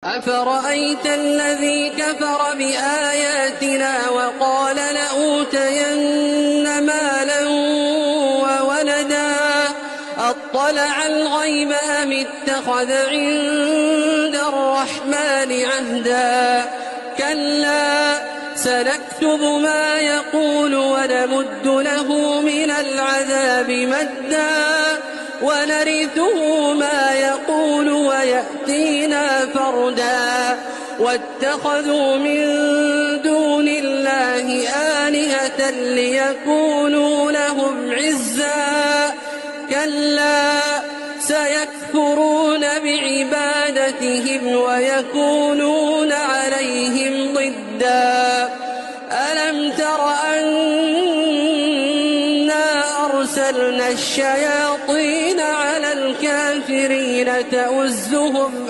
أفرأيت الذي كفر بآياتنا وقال لأوتين مالا وولدا أطلع الغيب أم اتخذ عند الرحمن عهدا كلا سنكتب ما يقول ونمد له من العذاب مدا ونرثه ما يقول ويأتينا فردا واتخذوا من دون الله آلهة ليكونوا لهم عزا كلا سيكفرون بعبادتهم ويكونون عليهم ضدا ألم تر أنا أرسلنا الشياطين على الكافرين تؤزهم